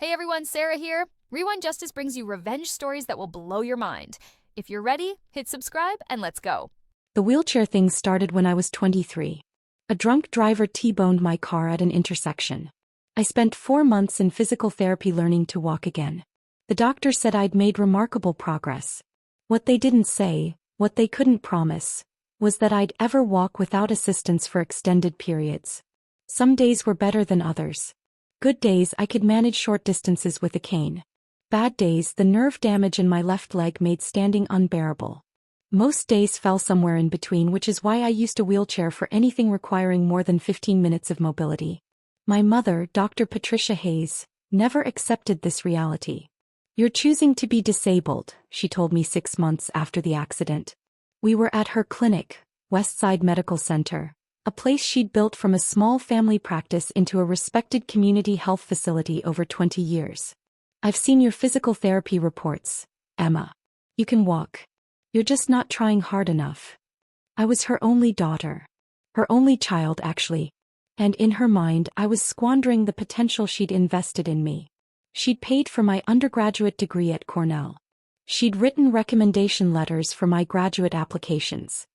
Hey everyone, Sarah here. Rewind Justice brings you revenge stories that will blow your mind. If you're ready, hit subscribe and let's go. The wheelchair thing started when I was 23. A drunk driver T-boned my car at an intersection. I spent 4 months in physical therapy learning to walk again. The doctor said I'd made remarkable progress. What they didn't say, what they couldn't promise, was that I'd ever walk without assistance for extended periods. Some days were better than others. Good days I could manage short distances with a cane. Bad days the nerve damage in my left leg made standing unbearable. Most days fell somewhere in between, which is why I used a wheelchair for anything requiring more than 15 minutes of mobility. My mother, Dr. Patricia Hayes, never accepted this reality. "You're choosing to be disabled," she told me 6 months after the accident. We were at her clinic, Westside Medical Center, a place she'd built from a small family practice into a respected community health facility over 20 years. "I've seen your physical therapy reports, Emma. You can walk. You're just not trying hard enough." I was her only daughter. Her only child, actually. And in her mind, I was squandering the potential she'd invested in me. She'd paid for my undergraduate degree at Cornell. She'd written recommendation letters for my graduate applications.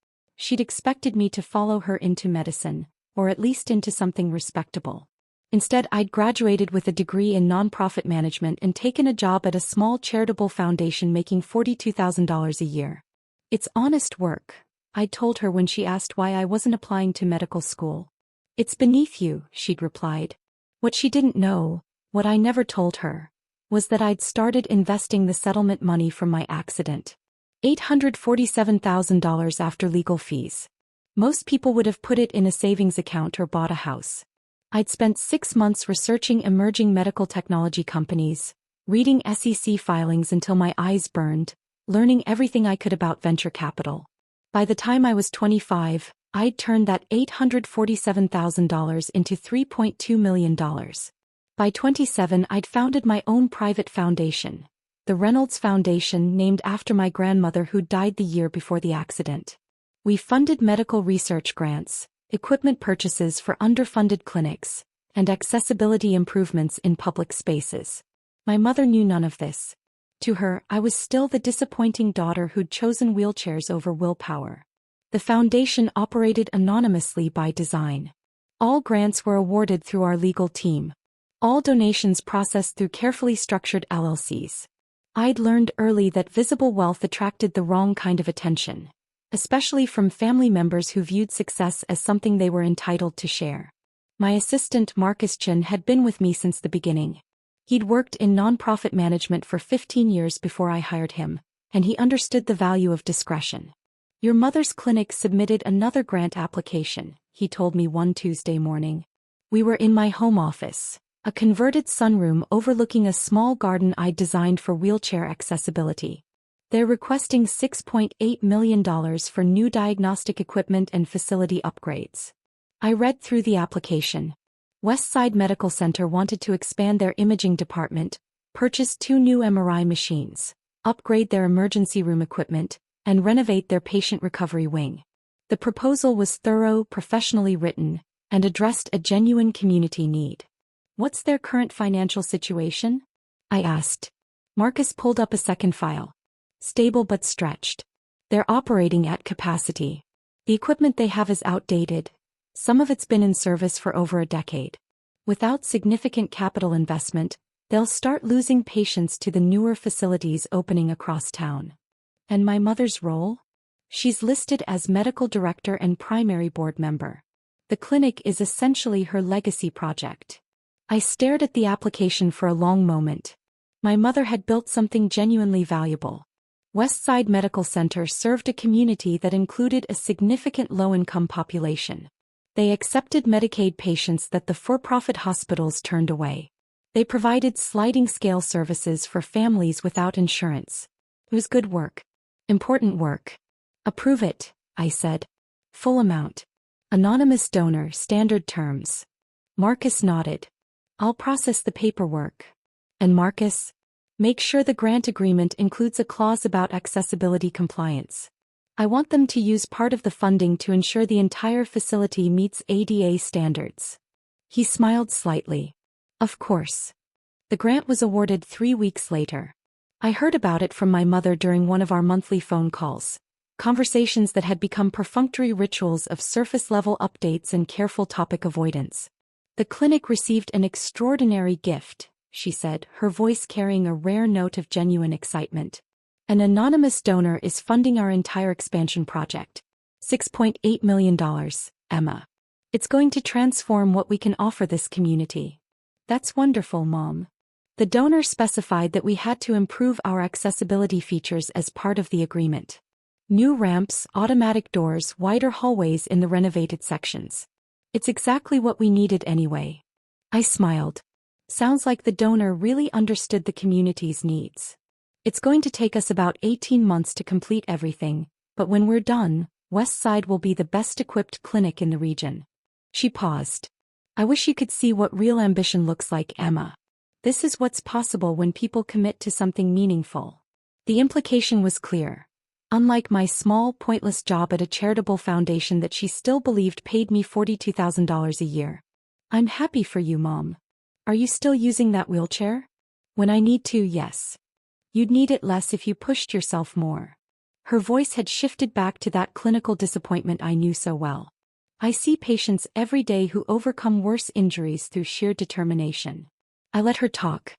She'd expected me to follow her into medicine, or at least into something respectable. Instead, I'd graduated with a degree in nonprofit management and taken a job at a small charitable foundation making $42,000 a year. "It's honest work," I'd told her when she asked why I wasn't applying to medical school. "It's beneath you," she'd replied. What she didn't know, what I never told her, was that I'd started investing the settlement money from my accident. $847,000 after legal fees. Most people would have put it in a savings account or bought a house. I'd spent 6 months researching emerging medical technology companies, reading SEC filings until my eyes burned, learning everything I could about venture capital. By the time I was 25, I'd turned that $847,000 into $3.2 million. By 27, I'd founded my own private foundation, the Reynolds Foundation, named after my grandmother who died the year before the accident. We funded medical research grants, equipment purchases for underfunded clinics, and accessibility improvements in public spaces. My mother knew none of this. To her, I was still the disappointing daughter who'd chosen wheelchairs over willpower. The foundation operated anonymously by design. All grants were awarded through our legal team. All donations processed through carefully structured LLCs. I'd learned early that visible wealth attracted the wrong kind of attention, especially from family members who viewed success as something they were entitled to share. My assistant Marcus Chin had been with me since the beginning. He'd worked in nonprofit management for 15 years before I hired him, and he understood the value of discretion. "Your mother's clinic submitted another grant application," he told me one Tuesday morning. We were in my home office, a converted sunroom overlooking a small garden I'd designed for wheelchair accessibility. They're requesting $6.8 million for new diagnostic equipment and facility upgrades. I read through the application. Westside Medical Center wanted to expand their imaging department, purchase 2 new MRI machines, upgrade their emergency room equipment, and renovate their patient recovery wing. The proposal was thorough, professionally written, and addressed a genuine community need. "What's their current financial situation?" I asked. Marcus pulled up a second file. "Stable but stretched. They're operating at capacity. The equipment they have is outdated. Some of it's been in service for over a decade. Without significant capital investment, they'll start losing patients to the newer facilities opening across town." And my mother's role? She's listed as medical director and primary board member. The clinic is essentially her legacy project. I stared at the application for a long moment. My mother had built something genuinely valuable. Westside Medical Center served a community that included a significant low-income population. They accepted Medicaid patients that the for-profit hospitals turned away. They provided sliding-scale services for families without insurance. It was good work. Important work. "Approve it," I said. "Full amount. Anonymous donor, standard terms." Marcus nodded. "I'll process the paperwork." "And Marcus, make sure the grant agreement includes a clause about accessibility compliance. I want them to use part of the funding to ensure the entire facility meets ADA standards." He smiled slightly. "Of course. The grant was awarded 3 weeks later. I heard about it from my mother during one of our monthly phone calls. Conversations that had become perfunctory rituals of surface-level updates and careful topic avoidance. The clinic received an extraordinary gift, she said, her voice carrying a rare note of genuine excitement. An anonymous donor is funding our entire expansion project. $6.8 million, Emma. It's going to transform what we can offer this community. That's wonderful, Mom. The donor specified that we had to improve our accessibility features as part of the agreement. New ramps, automatic doors, wider hallways in the renovated sections. It's exactly what we needed anyway. I smiled. Sounds like the donor really understood the community's needs. It's going to take us about 18 months to complete everything, but when we're done, Westside will be the best-equipped clinic in the region. She paused. I wish you could see what real ambition looks like, Emma. This is what's possible when people commit to something meaningful. The implication was clear. Unlike my small, pointless job at a charitable foundation that she still believed paid me $42,000 a year. I'm happy for you, Mom. Are you still using that wheelchair? When I need to, yes. You'd need it less if you pushed yourself more. Her voice had shifted back to that clinical disappointment I knew so well. I see patients every day who overcome worse injuries through sheer determination. I let her talk.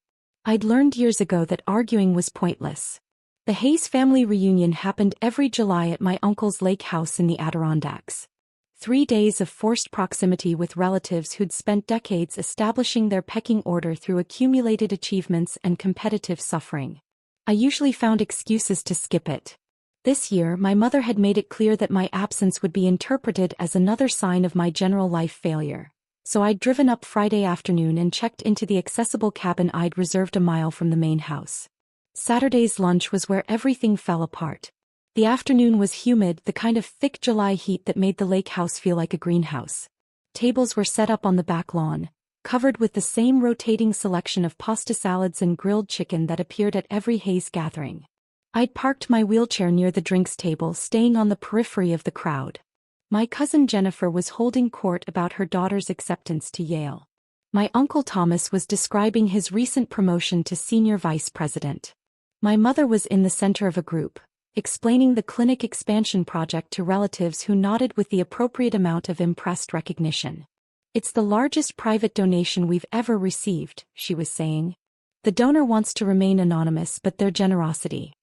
I'd learned years ago that arguing was pointless. The Hayes family reunion happened every July at my uncle's lake house in the Adirondacks. 3 days of forced proximity with relatives who'd spent decades establishing their pecking order through accumulated achievements and competitive suffering. I usually found excuses to skip it. This year, my mother had made it clear that my absence would be interpreted as another sign of my general life failure. So I'd driven up Friday afternoon and checked into the accessible cabin I'd reserved a mile from the main house. Saturday's lunch was where everything fell apart. The afternoon was humid, the kind of thick July heat that made the lake house feel like a greenhouse. Tables were set up on the back lawn, covered with the same rotating selection of pasta salads and grilled chicken that appeared at every Hayes gathering. I'd parked my wheelchair near the drinks table, staying on the periphery of the crowd. My cousin Jennifer was holding court about her daughter's acceptance to Yale. My uncle Thomas was describing his recent promotion to senior vice president. My mother was in the center of a group, explaining the clinic expansion project to relatives who nodded with the appropriate amount of impressed recognition. It's the largest private donation we've ever received, she was saying. The donor wants to remain anonymous, but their generosity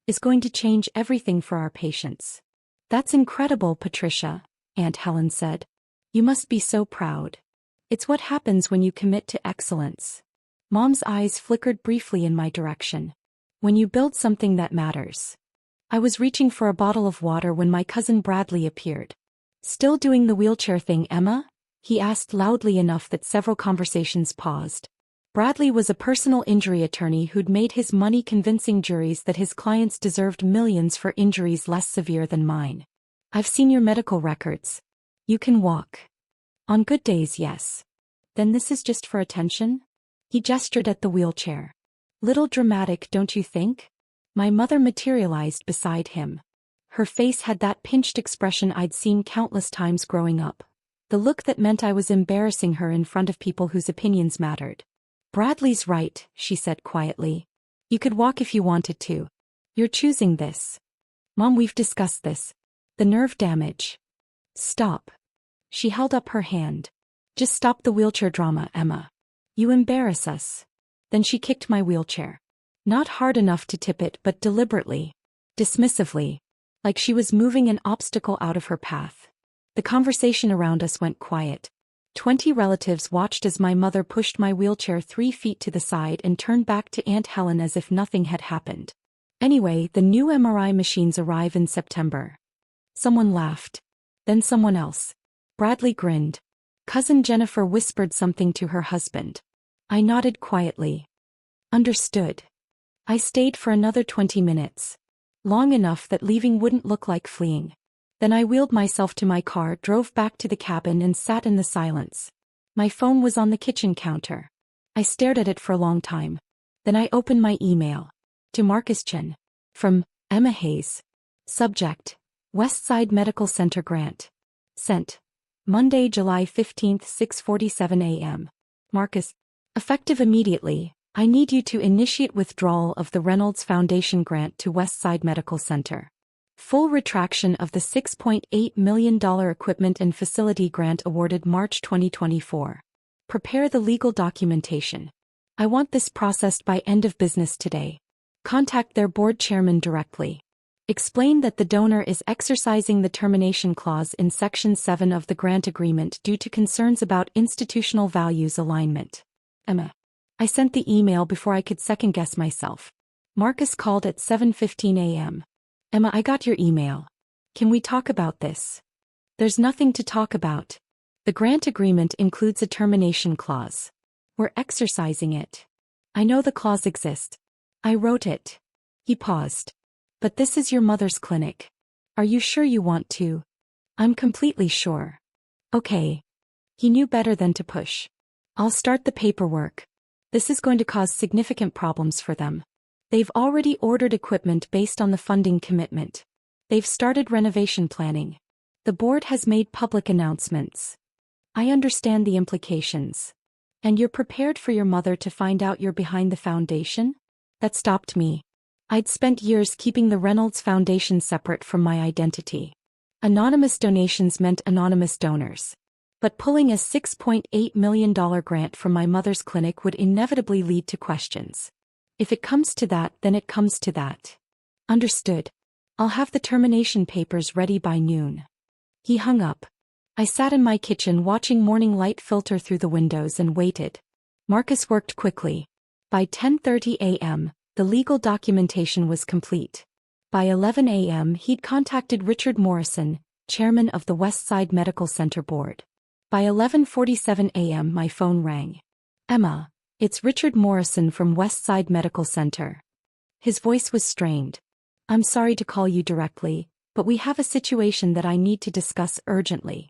is going to change everything for our patients. That's incredible, Patricia, Aunt Helen said. You must be so proud. It's what happens when you commit to excellence. Mom's eyes flickered briefly in my direction. When you build something that matters. I was reaching for a bottle of water when my cousin Bradley appeared. Still doing the wheelchair thing, Emma? He asked loudly enough that several conversations paused. Bradley was a personal injury attorney who'd made his money convincing juries that his clients deserved millions for injuries less severe than mine. I've seen your medical records. You can walk. On good days, yes. Then this is just for attention? He gestured at the wheelchair. Little dramatic, don't you think? My mother materialized beside him. Her face had that pinched expression I'd seen countless times growing up. The look that meant I was embarrassing her in front of people whose opinions mattered. Bradley's right, she said quietly. You could walk if you wanted to. You're choosing this. Mom, we've discussed this. The nerve damage. Stop. She held up her hand. Just stop the wheelchair drama, Emma. You embarrass us. Then she kicked my wheelchair. Not hard enough to tip it, but deliberately. Dismissively. Like she was moving an obstacle out of her path. The conversation around us went quiet. 20 relatives watched as my mother pushed my wheelchair 3 feet to the side and turned back to Aunt Helen as if nothing had happened. Anyway, the new MRI machines arrive in September. Someone laughed. Then someone else. Bradley grinned. Cousin Jennifer whispered something to her husband. I nodded quietly. Understood. I stayed for another 20 minutes. Long enough that leaving wouldn't look like fleeing. Then I wheeled myself to my car, drove back to the cabin and sat in the silence. My phone was on the kitchen counter. I stared at it for a long time. Then I opened my email. To Marcus Chen. From Emma Hayes. Subject. Westside Medical Center Grant. Sent. Monday, July 15, 6:47 a.m. Marcus. Effective immediately, I need you to initiate withdrawal of the Reynolds Foundation grant to Westside Medical Center. Full retraction of the $6.8 million equipment and facility grant awarded March 2024. Prepare the legal documentation. I want this processed by end of business today. Contact their board chairman directly. Explain that the donor is exercising the termination clause in Section 7 of the grant agreement due to concerns about institutional values alignment. Emma. I sent the email before I could second-guess myself. Marcus called at 7:15 a.m. Emma, I got your email. Can we talk about this? There's nothing to talk about. The grant agreement includes a termination clause. We're exercising it. I know the clause exists. I wrote it. He paused. But this is your mother's clinic. Are you sure you want to? I'm completely sure. Okay. He knew better than to push. I'll start the paperwork. This is going to cause significant problems for them. They've already ordered equipment based on the funding commitment. They've started renovation planning. The board has made public announcements. I understand the implications. And you're prepared for your mother to find out you're behind the foundation? That stopped me. I'd spent years keeping the Reynolds Foundation separate from my identity. Anonymous donations meant anonymous donors. But pulling a $6.8 million grant from my mother's clinic would inevitably lead to questions. If it comes to that, then it comes to that. Understood. I'll have the termination papers ready by noon. He hung up. I sat in my kitchen watching morning light filter through the windows and waited. Marcus worked quickly. By 10:30 a.m., the legal documentation was complete. By 11 a.m. he'd contacted Richard Morrison, chairman of the Westside Medical Center board. By 11:47 a.m. my phone rang. Emma, it's Richard Morrison from Westside Medical Center. His voice was strained. I'm sorry to call you directly, but we have a situation that I need to discuss urgently.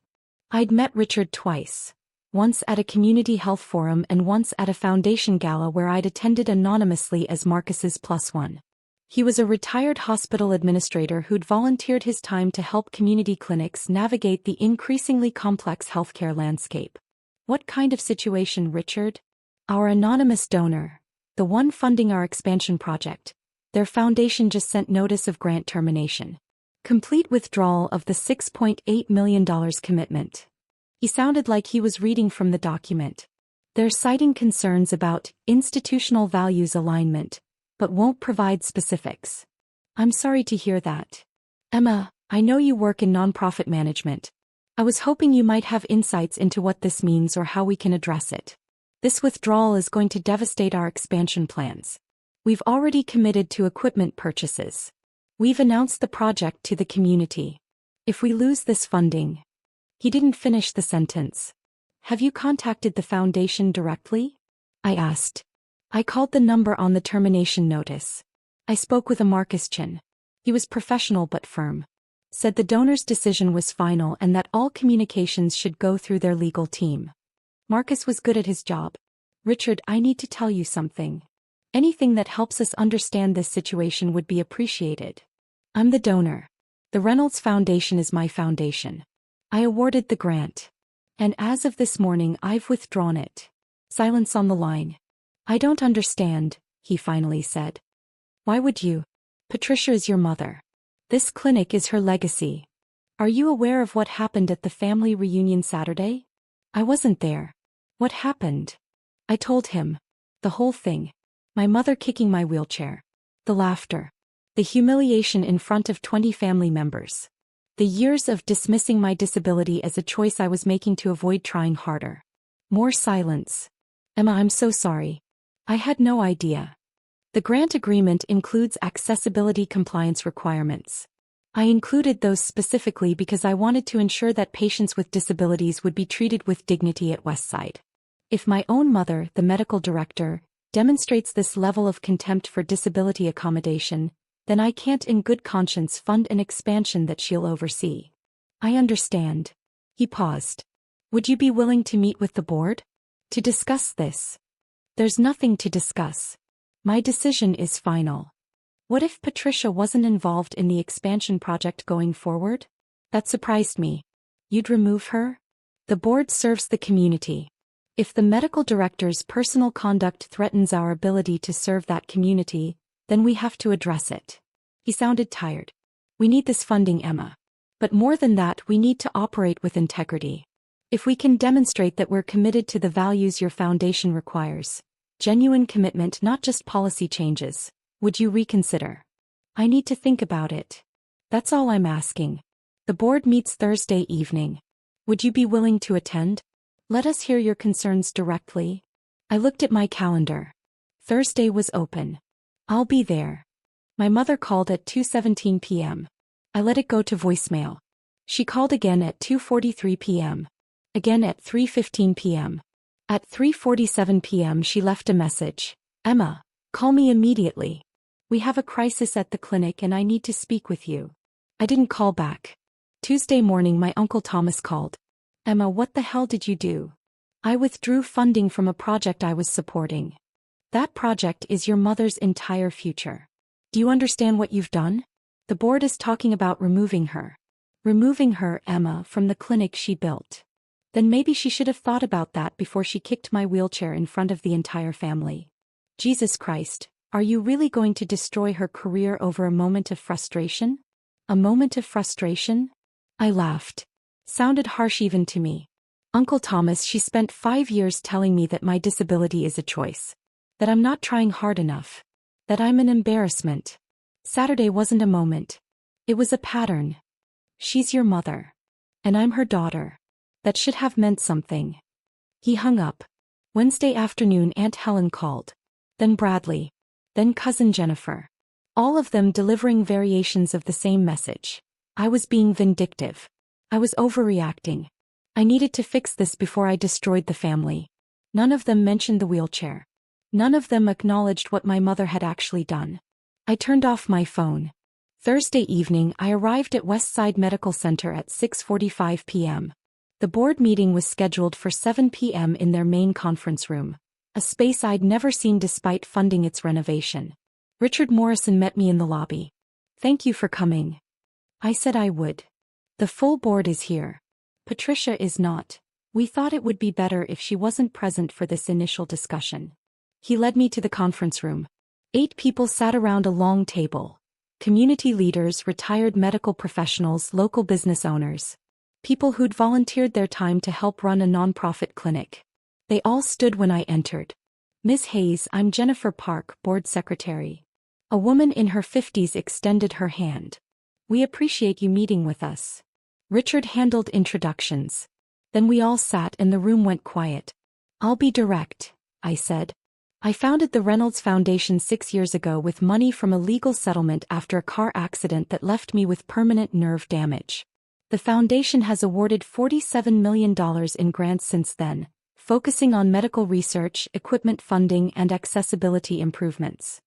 I'd met Richard twice. Once at a community health forum and once at a foundation gala where I'd attended anonymously as Marcus's +1. He was a retired hospital administrator who'd volunteered his time to help community clinics navigate the increasingly complex healthcare landscape. What kind of situation, Richard? Our anonymous donor, the one funding our expansion project, their foundation just sent notice of grant termination. Complete withdrawal of the $6.8 million commitment. He sounded like he was reading from the document. They're citing concerns about institutional values alignment, but won't provide specifics. I'm sorry to hear that. Emma, I know you work in nonprofit management. I was hoping you might have insights into what this means or how we can address it. This withdrawal is going to devastate our expansion plans. We've already committed to equipment purchases. We've announced the project to the community. If we lose this funding... He didn't finish the sentence. Have you contacted the foundation directly? I asked. I called the number on the termination notice. I spoke with a Marcus Chin. He was professional but firm. Said the donor's decision was final and that all communications should go through their legal team. Marcus was good at his job. Richard, I need to tell you something. Anything that helps us understand this situation would be appreciated. I'm the donor. The Reynolds Foundation is my foundation. I awarded the grant. And as of this morning I've withdrawn it. Silence on the line. I don't understand, he finally said. Why would you? Patricia is your mother. This clinic is her legacy. Are you aware of what happened at the family reunion Saturday? I wasn't there. What happened? I told him. The whole thing. My mother kicking my wheelchair. The laughter. The humiliation in front of 20 family members. The years of dismissing my disability as a choice I was making to avoid trying harder. More silence. Emma, I'm so sorry. I had no idea. The grant agreement includes accessibility compliance requirements. I included those specifically because I wanted to ensure that patients with disabilities would be treated with dignity at Westside. If my own mother, the medical director, demonstrates this level of contempt for disability accommodation, then I can't in good conscience fund an expansion that she'll oversee. I understand. He paused. Would you be willing to meet with the board? To discuss this? There's nothing to discuss. My decision is final. What if Patricia wasn't involved in the expansion project going forward? That surprised me. You'd remove her? The board serves the community. If the medical director's personal conduct threatens our ability to serve that community, then we have to address it. He sounded tired. We need this funding, Emma. But more than that, we need to operate with integrity. If we can demonstrate that we're committed to the values your foundation requires, genuine commitment, not just policy changes, would you reconsider? I need to think about it. That's all I'm asking. The board meets Thursday evening. Would you be willing to attend? Let us hear your concerns directly. I looked at my calendar. Thursday was open. I'll be there. My mother called at 2:17 p.m. I let it go to voicemail. She called again at 2:43 p.m. Again at 3:15 p.m. At 3:47 p.m. she left a message. Emma, call me immediately. We have a crisis at the clinic and I need to speak with you. I didn't call back. Tuesday morning my Uncle Thomas called. Emma, what the hell did you do? I withdrew funding from a project I was supporting. That project is your mother's entire future. Do you understand what you've done? The board is talking about removing her. Removing her, Emma, from the clinic she built. Then maybe she should have thought about that before she kicked my wheelchair in front of the entire family. Jesus Christ, are you really going to destroy her career over a moment of frustration? A moment of frustration? I laughed. Sounded harsh even to me. Uncle Thomas, she spent 5 years telling me that my disability is a choice. That I'm not trying hard enough. That I'm an embarrassment. Saturday wasn't a moment. It was a pattern. She's your mother. And I'm her daughter. That should have meant something. He hung up. Wednesday afternoon Aunt Helen called. Then Bradley. Then Cousin Jennifer. All of them delivering variations of the same message. I was being vindictive. I was overreacting. I needed to fix this before I destroyed the family. None of them mentioned the wheelchair. None of them acknowledged what my mother had actually done. I turned off my phone. Thursday evening I arrived at Westside Medical Center at 6:45 p.m. The board meeting was scheduled for 7 p.m. in their main conference room, a space I'd never seen despite funding its renovation. Richard Morrison met me in the lobby. Thank you for coming. I said I would. The full board is here. Patricia is not. We thought it would be better if she wasn't present for this initial discussion. He led me to the conference room. 8 people sat around a long table. Community leaders, retired medical professionals, local business owners. People who'd volunteered their time to help run a nonprofit clinic. They all stood when I entered. Ms. Hayes, I'm Jennifer Park, board secretary. A woman in her 50s extended her hand. We appreciate you meeting with us. Richard handled introductions. Then we all sat and the room went quiet. I'll be direct, I said. I founded the Reynolds Foundation 6 years ago with money from a legal settlement after a car accident that left me with permanent nerve damage. The foundation has awarded $47 million in grants since then, focusing on medical research, equipment funding, and accessibility improvements.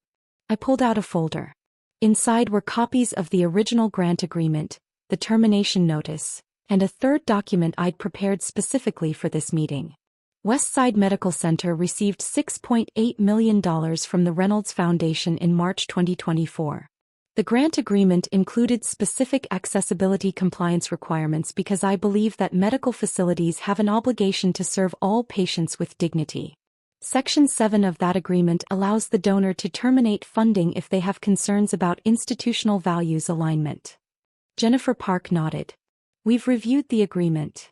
I pulled out a folder. Inside were copies of the original grant agreement, the termination notice, and a third document I'd prepared specifically for this meeting. Westside Medical Center received $6.8 million from the Reynolds Foundation in March 2024. The grant agreement included specific accessibility compliance requirements because I believe that medical facilities have an obligation to serve all patients with dignity. Section 7 of that agreement allows the donor to terminate funding if they have concerns about institutional values alignment. Jennifer Park nodded. We've reviewed the agreement.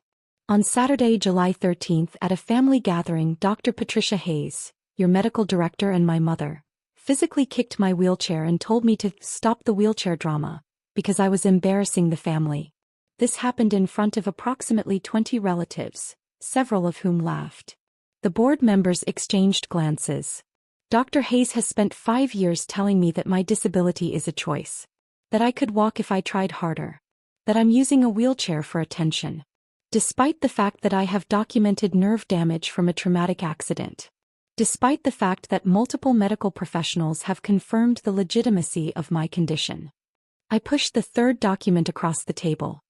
On Saturday, July 13th, at a family gathering, Dr. Patricia Hayes, your medical director and my mother, physically kicked my wheelchair and told me to stop the wheelchair drama, because I was embarrassing the family. This happened in front of approximately 20 relatives, several of whom laughed. The board members exchanged glances. Dr. Hayes has spent 5 years telling me that my disability is a choice. That I could walk if I tried harder. That I'm using a wheelchair for attention. Despite the fact that I have documented nerve damage from a traumatic accident. Despite the fact that multiple medical professionals have confirmed the legitimacy of my condition. I pushed the third document across the table.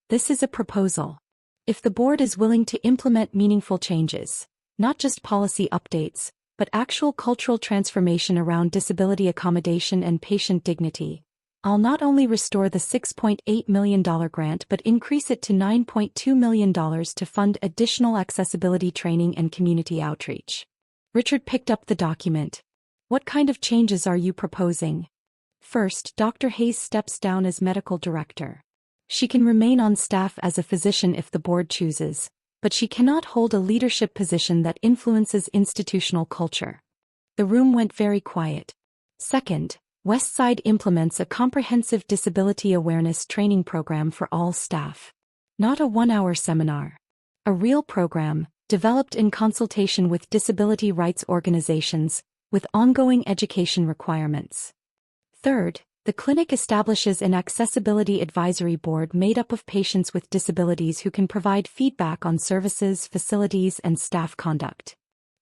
This is a proposal. If the board is willing to implement meaningful changes, not just policy updates, but actual cultural transformation around disability accommodation and patient dignity, I'll not only restore the $6.8 million grant but increase it to $9.2 million to fund additional accessibility training and community outreach. Richard picked up the document. What kind of changes are you proposing? First, Dr. Hayes steps down as medical director. She can remain on staff as a physician if the board chooses, but she cannot hold a leadership position that influences institutional culture. The room went very quiet. Second, Westside implements a comprehensive disability awareness training program for all staff. Not a one-hour seminar. A real program, developed in consultation with disability rights organizations, with ongoing education requirements. Third, the clinic establishes an accessibility advisory board made up of patients with disabilities who can provide feedback on services, facilities, and staff conduct.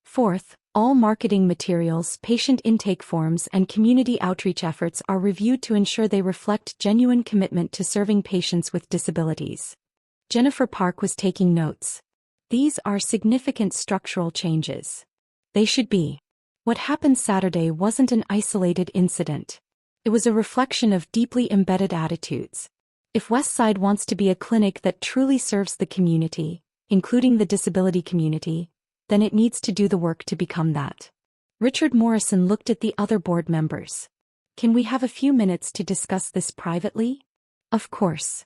Fourth, all marketing materials, patient intake forms, and community outreach efforts are reviewed to ensure they reflect genuine commitment to serving patients with disabilities. Jennifer Park was taking notes. These are significant structural changes. They should be. What happened Saturday wasn't an isolated incident. It was a reflection of deeply embedded attitudes. If Westside wants to be a clinic that truly serves the community, including the disability community, then it needs to do the work to become that. Richard Morrison looked at the other board members. Can we have a few minutes to discuss this privately? Of course.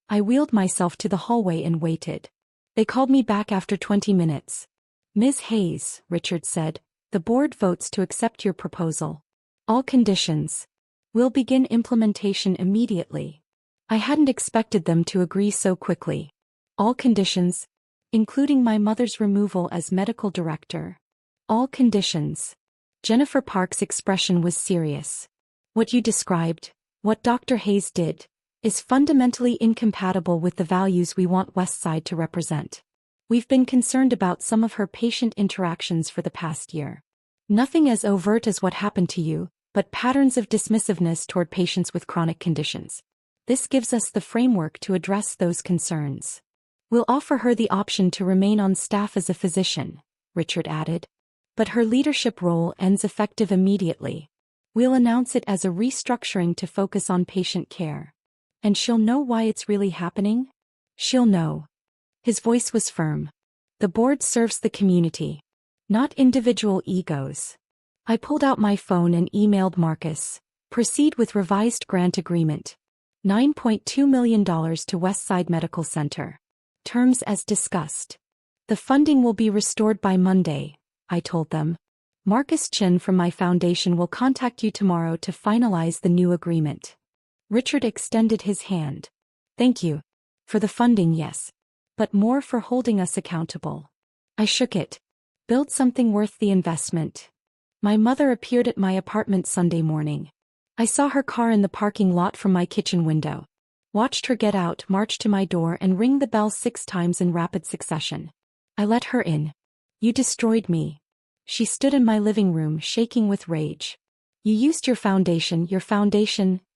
I wheeled myself to the hallway and waited. They called me back after 20 minutes. Ms. Hayes, Richard said, the board votes to accept your proposal. All conditions. We'll begin implementation immediately. I hadn't expected them to agree so quickly. All conditions, including my mother's removal as medical director. All conditions. Jennifer Park's expression was serious. What you described, what Dr. Hayes did, is fundamentally incompatible with the values we want Westside to represent. We've been concerned about some of her patient interactions for the past year. Nothing as overt as what happened to you, but patterns of dismissiveness toward patients with chronic conditions. This gives us the framework to address those concerns. We'll offer her the option to remain on staff as a physician, Richard added. But her leadership role ends effective immediately. We'll announce it as a restructuring to focus on patient care. And she'll know why it's really happening? She'll know. His voice was firm. The board serves the community, not individual egos. I pulled out my phone and emailed Marcus. Proceed with revised grant agreement. $9.2 million to Westside Medical Center. Terms as discussed. The funding will be restored by Monday, I told them. Marcus Chin from my foundation will contact you tomorrow to finalize the new agreement. Richard extended his hand. Thank you. For the funding, yes. But more for holding us accountable. I shook it. Build something worth the investment. My mother appeared at my apartment Sunday morning. I saw her car in the parking lot from my kitchen window. Watched her get out, march to my door, and ring the bell 6 times in rapid succession. I let her in. You destroyed me. She stood in my living room, shaking with rage. You used your foundation,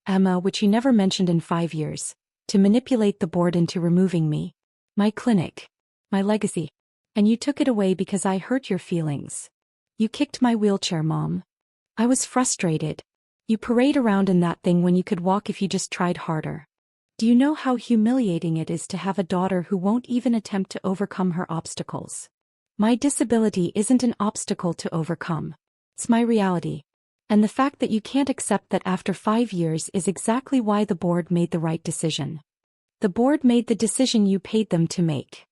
Emma, which you never mentioned in 5 years, to manipulate the board into removing me. My clinic. My legacy. And you took it away because I hurt your feelings. You kicked my wheelchair, Mom. I was frustrated. You parade around in that thing when you could walk if you just tried harder. Do you know how humiliating it is to have a daughter who won't even attempt to overcome her obstacles? My disability isn't an obstacle to overcome. It's my reality. And the fact that you can't accept that after 5 years is exactly why the board made the right decision. The board made the decision you paid them to make.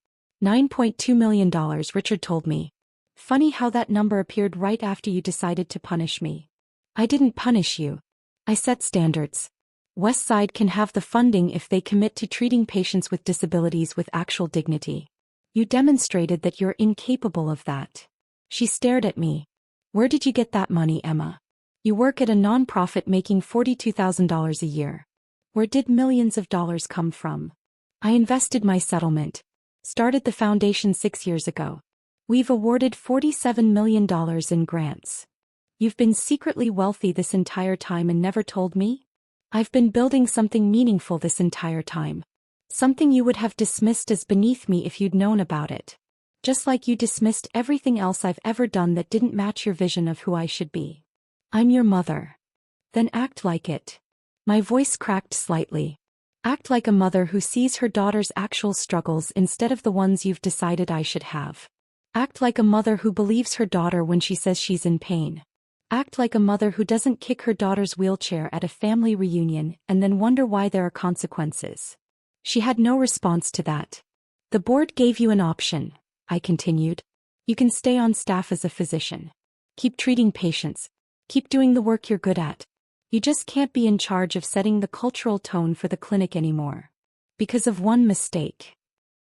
$9.2 million, Richard told me. Funny how that number appeared right after you decided to punish me. I didn't punish you. I set standards. Westside can have the funding if they commit to treating patients with disabilities with actual dignity. You demonstrated that you're incapable of that. She stared at me. Where did you get that money, Emma? You work at a nonprofit making $42,000 a year. Where did millions of dollars come from? I invested my settlement. Started the foundation 6 years ago. We've awarded $47 million in grants. You've been secretly wealthy this entire time and never told me? I've been building something meaningful this entire time. Something you would have dismissed as beneath me if you'd known about it. Just like you dismissed everything else I've ever done that didn't match your vision of who I should be. I'm your mother. Then act like it. My voice cracked slightly. Act like a mother who sees her daughter's actual struggles instead of the ones you've decided I should have. Act like a mother who believes her daughter when she says she's in pain. Act like a mother who doesn't kick her daughter's wheelchair at a family reunion and then wonder why there are consequences. She had no response to that. The board gave you an option, I continued. You can stay on staff as a physician. Keep treating patients. Keep doing the work you're good at. You just can't be in charge of setting the cultural tone for the clinic anymore. Because of one mistake.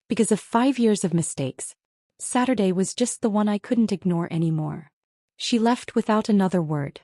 Because of 5 years of mistakes. Saturday was just the one I couldn't ignore anymore. She left without another word.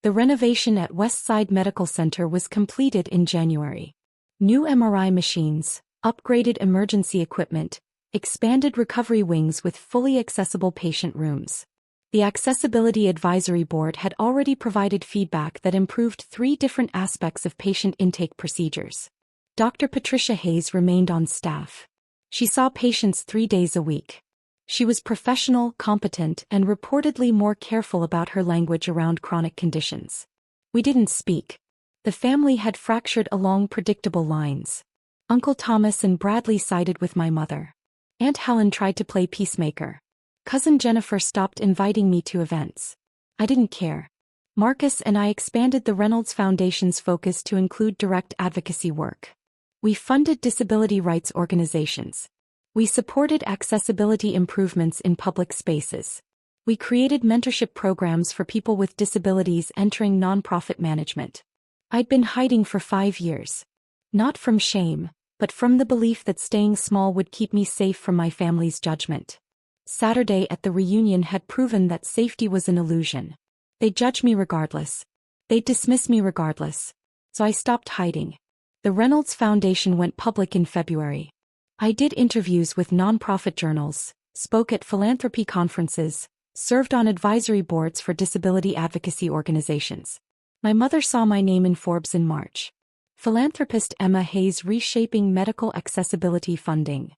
The renovation at Westside Medical Center was completed in January. New MRI machines, upgraded emergency equipment, expanded recovery wings with fully accessible patient rooms. The Accessibility Advisory Board had already provided feedback that improved 3 different aspects of patient intake procedures. Dr. Patricia Hayes remained on staff. She saw patients 3 days a week. She was professional, competent, and reportedly more careful about her language around chronic conditions. We didn't speak. The family had fractured along predictable lines. Uncle Thomas and Bradley sided with my mother. Aunt Helen tried to play peacemaker. Cousin Jennifer stopped inviting me to events. I didn't care. Marcus and I expanded the Reynolds Foundation's focus to include direct advocacy work. We funded disability rights organizations. We supported accessibility improvements in public spaces. We created mentorship programs for people with disabilities entering nonprofit management. I'd been hiding for 5 years. Not from shame, but from the belief that staying small would keep me safe from my family's judgment. Saturday at the reunion had proven that safety was an illusion. They'd judge me regardless. They'd dismiss me regardless. So I stopped hiding. The Reynolds Foundation went public in February. I did interviews with nonprofit journals, spoke at philanthropy conferences, served on advisory boards for disability advocacy organizations. My mother saw my name in Forbes in March. Philanthropist Emma Hayes reshaping medical accessibility funding.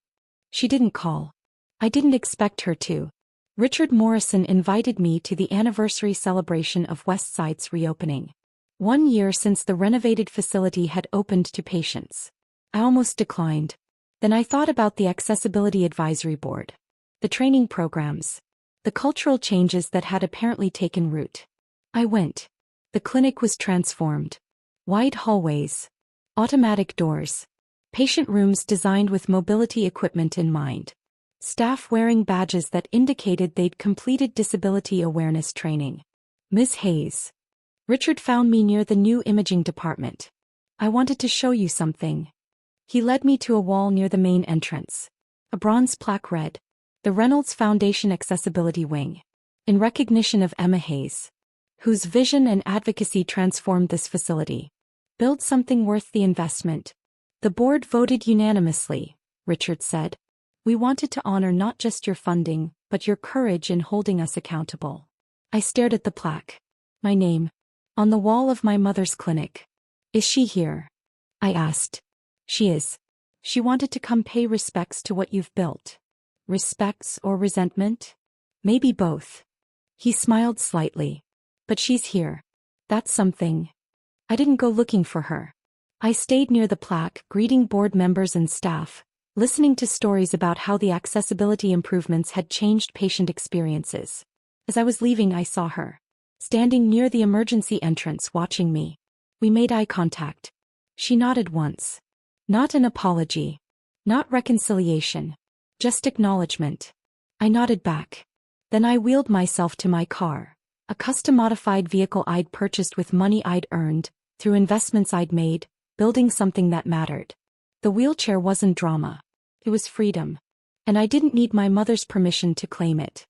She didn't call. I didn't expect her to. Richard Morrison invited me to the anniversary celebration of Westside's reopening. 1 year since the renovated facility had opened to patients. I almost declined. Then I thought about the Accessibility Advisory Board. The training programs. The cultural changes that had apparently taken root. I went. The clinic was transformed. Wide hallways. Automatic doors. Patient rooms designed with mobility equipment in mind. Staff wearing badges that indicated they'd completed disability awareness training. Ms. Hayes. Richard found me near the new imaging department. I wanted to show you something. He led me to a wall near the main entrance. A bronze plaque read, "The Reynolds Foundation Accessibility Wing." In recognition of Emma Hayes, whose vision and advocacy transformed this facility. Build something worth the investment. The board voted unanimously, Richard said. We wanted to honor not just your funding, but your courage in holding us accountable. I stared at the plaque. My name. On the wall of my mother's clinic. Is she here? I asked. She is. She wanted to come pay respects to what you've built. Respects or resentment? Maybe both. He smiled slightly. But she's here. That's something. I didn't go looking for her. I stayed near the plaque, greeting board members and staff, listening to stories about how the accessibility improvements had changed patient experiences. As I was leaving, I saw her, standing near the emergency entrance watching me. We made eye contact. She nodded once. Not an apology. Not reconciliation. Just acknowledgement. I nodded back. Then I wheeled myself to my car, a custom-modified vehicle I'd purchased with money I'd earned, through investments I'd made, building something that mattered. The wheelchair wasn't drama. It was freedom. And I didn't need my mother's permission to claim it.